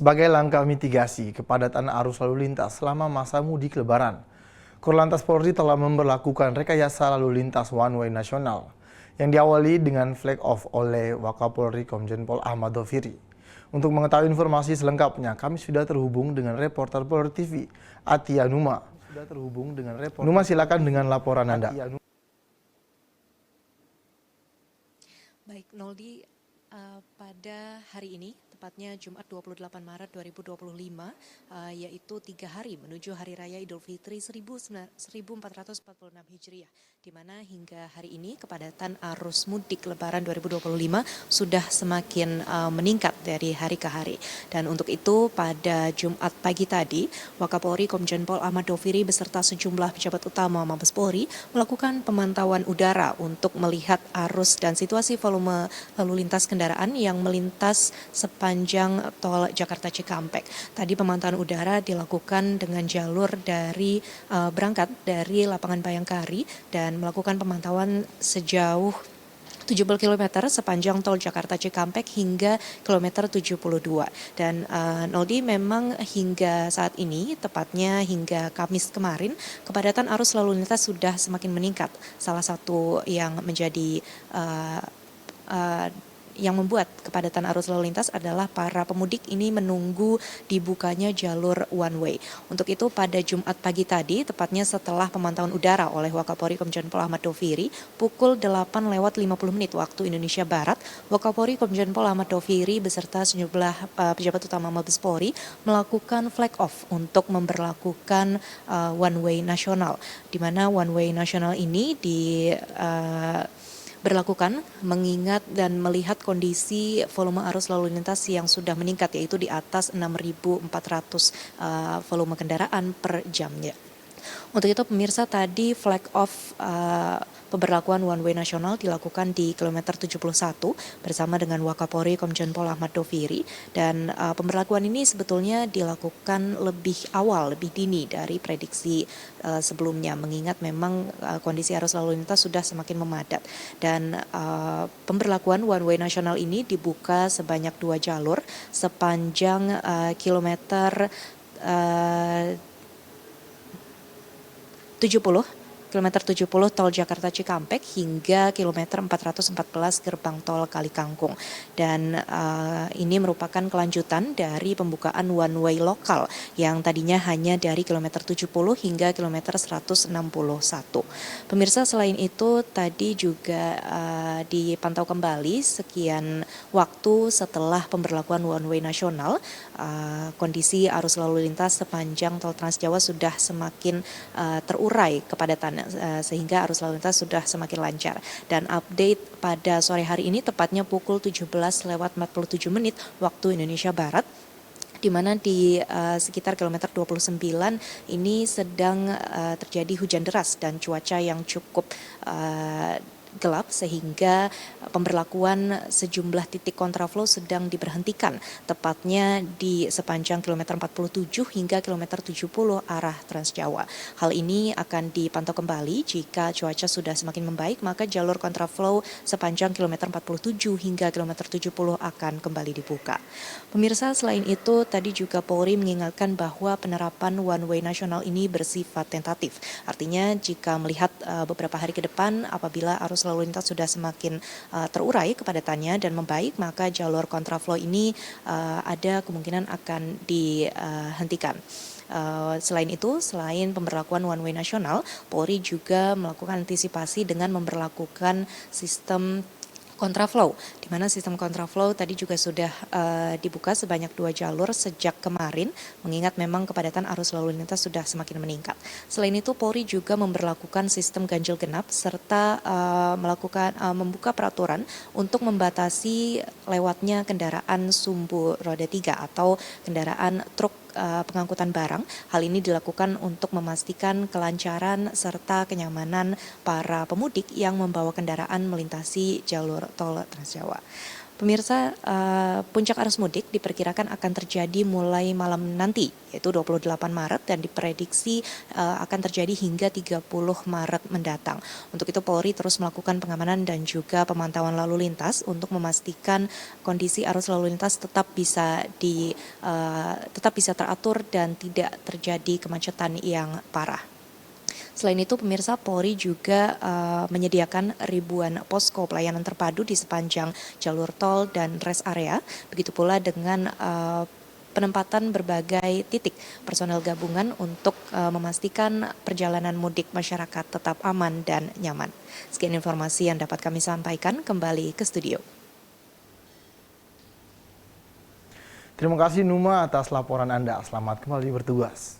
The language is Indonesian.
Sebagai langkah mitigasi kepadatan arus lalu lintas selama masa mudik Lebaran, Korlantas Polri telah memberlakukan rekayasa lalu lintas one way nasional yang diawali dengan flag off oleh Wakapolri Komjen Pol Ahmad Doviri. Untuk mengetahui informasi selengkapnya, kami sudah terhubung dengan reporter Polri TV, Atia Numa. Numa, silakan dengan laporan Anda. Baik, Noldi, pada hari ini, tepatnya Jumat 28 Maret 2025, yaitu 3 hari menuju Hari Raya Idul Fitri 1446 Hijriah, di mana hingga hari ini kepadatan arus mudik Lebaran 2025 sudah semakin meningkat dari hari ke hari. Dan untuk itu, pada Jumat pagi tadi, Wakapolri Komjen Pol Ahmad Doviri beserta sejumlah pejabat utama Mabes Polri melakukan pemantauan udara untuk melihat arus dan situasi volume lalu lintas kendaraan yang melintas sepanjang tol Jakarta Cikampek. Tadi pemantauan udara dilakukan dengan jalur dari berangkat dari lapangan Bayangkari dan melakukan pemantauan sejauh 70 km sepanjang tol Jakarta Cikampek hingga kilometer 72. Dan Noldi, memang hingga saat ini, tepatnya hingga Kamis kemarin, kepadatan arus lalu lintas sudah semakin meningkat. Salah satu yang menjadi yang membuat kepadatan arus lalu lintas adalah para pemudik ini menunggu dibukanya jalur one way. Untuk itu pada Jumat pagi tadi, tepatnya setelah pemantauan udara oleh Wakapolri Komjen Pol Ahmad Doviri, pukul 8:50 waktu Indonesia Barat, Wakapolri Komjen Pol Ahmad Doviri beserta sejumlah pejabat utama Mabes Polri melakukan flag off untuk memberlakukan one way nasional, di mana one way nasional ini berlakukan mengingat dan melihat kondisi volume arus lalu lintas yang sudah meningkat, yaitu di atas 6.400 volume kendaraan per jamnya. Untuk itu pemirsa, tadi flag off pemberlakuan one way nasional dilakukan di kilometer 71 bersama dengan Wakapolri Komjen Pol Ahmad Doviri, dan pemberlakuan ini sebetulnya dilakukan lebih awal, lebih dini dari prediksi sebelumnya, mengingat memang kondisi arus lalu lintas sudah semakin memadat. Dan pemberlakuan one way nasional ini dibuka sebanyak 2 jalur sepanjang kilometer 70 tol Jakarta Cikampek hingga kilometer 414 gerbang tol Kalikangkung. Dan ini merupakan kelanjutan dari pembukaan one way lokal yang tadinya hanya dari kilometer 70 hingga kilometer 161. Pemirsa, selain itu tadi juga dipantau kembali sekian waktu setelah pemberlakuan one way nasional, kondisi arus lalu lintas sepanjang tol Trans Jawa sudah semakin terurai kepadatan, sehingga arus lalu lintas sudah semakin lancar. Dan update pada sore hari ini tepatnya pukul 17:47 waktu Indonesia Barat, di mana di sekitar kilometer 29 ini sedang terjadi hujan deras dan cuaca yang cukup gelap, sehingga pemberlakuan sejumlah titik kontraflow sedang diberhentikan, tepatnya di sepanjang kilometer 47 hingga kilometer 70 arah Trans Jawa. Hal ini akan dipantau kembali jika cuaca sudah semakin membaik, maka jalur kontraflow sepanjang kilometer 47 hingga kilometer 70 akan kembali dibuka. Pemirsa, selain itu tadi juga Polri mengingatkan bahwa penerapan one way nasional ini bersifat tentatif. Artinya jika melihat beberapa hari ke depan, apabila arus lalu lintas sudah semakin terurai kepadatannya dan membaik, maka jalur kontraflow ini ada kemungkinan akan dihentikan. Selain itu, selain pemberlakuan one way nasional, Polri juga melakukan antisipasi dengan memberlakukan sistem kontraflow, di mana sistem kontraflow tadi juga sudah dibuka sebanyak 2 jalur sejak kemarin, mengingat memang kepadatan arus lalu lintas sudah semakin meningkat. Selain itu, Polri juga memberlakukan sistem ganjil genap serta membuka peraturan untuk membatasi lewatnya kendaraan sumbu roda 3 atau kendaraan truk pengangkutan barang. Hal ini dilakukan untuk memastikan kelancaran serta kenyamanan para pemudik yang membawa kendaraan melintasi jalur tol Trans Jawa. Pemirsa, puncak arus mudik diperkirakan akan terjadi mulai malam nanti, yaitu 28 Maret dan diprediksi akan terjadi hingga 30 Maret mendatang. Untuk itu Polri terus melakukan pengamanan dan juga pemantauan lalu lintas untuk memastikan kondisi arus lalu lintas tetap bisa teratur dan tidak terjadi kemacetan yang parah. Selain itu, pemirsa, Polri juga menyediakan ribuan posko pelayanan terpadu di sepanjang jalur tol dan rest area. Begitu pula dengan penempatan berbagai titik personel gabungan untuk memastikan perjalanan mudik masyarakat tetap aman dan nyaman. Sekian informasi yang dapat kami sampaikan, kembali ke studio. Terima kasih Numa atas laporan Anda. Selamat kembali bertugas.